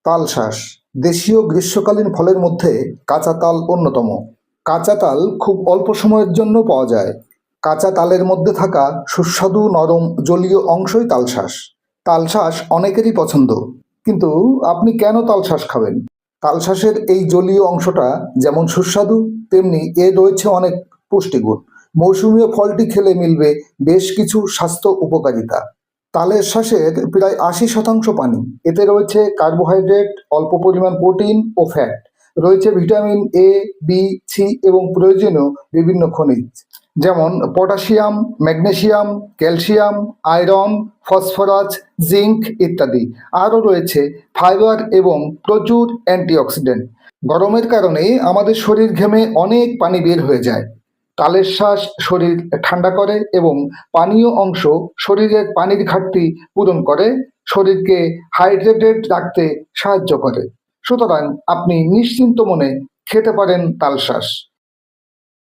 তালশাঁস দেশীয় গ্রীষ্মকালীন ফলের মধ্যে কাঁচা তাল অন্যতম। কাঁচা তাল খুব অল্প সময়ের জন্য পাওয়া যায়। কাঁচা তালের মধ্যে থাকা সুস্বাদু নরম জলীয় অংশই তালশাঁস। তালশাঁস অনেকেরই পছন্দ, কিন্তু আপনি কেন তালশাঁস খাবেন? তালশাঁসের এই জলীয় অংশটা যেমন সুস্বাদু, তেমনি এর রয়েছে অনেক পুষ্টিগুণ। মৌসুমী ফলটি খেলে মিলবে বেশ কিছু স্বাস্থ্য উপকারিতা। তালের শাঁসের প্রায় ৮০% পানি। এতে রয়েছে কার্বোহাইড্রেট, অল্প পরিমাণ প্রোটিন ও ফ্যাট। রয়েছে ভিটামিন এ, বি, সি এবং প্রয়োজনীয় বিভিন্ন খনিজ, যেমন potassium, magnesium, calcium, iron, phosphorus, zinc ইত্যাদি। আরও রয়েছে ফাইবার এবং প্রচুর অ্যান্টিঅক্সিডেন্ট। গরমের কারণে আমাদের শরীর ঘেমে অনেক পানি বের হয়ে যায়। তালের শ্বাস শরীর ঠান্ডা করে এবং পানীয় অংশ শরীরের পানির ঘাটতি পূরণ করে, শরীরকে হাইড্রেটেড রাখতে সাহায্য করে। সুতরাং আপনি নিশ্চিন্ত মনে খেতে পারেন তালশাঁস।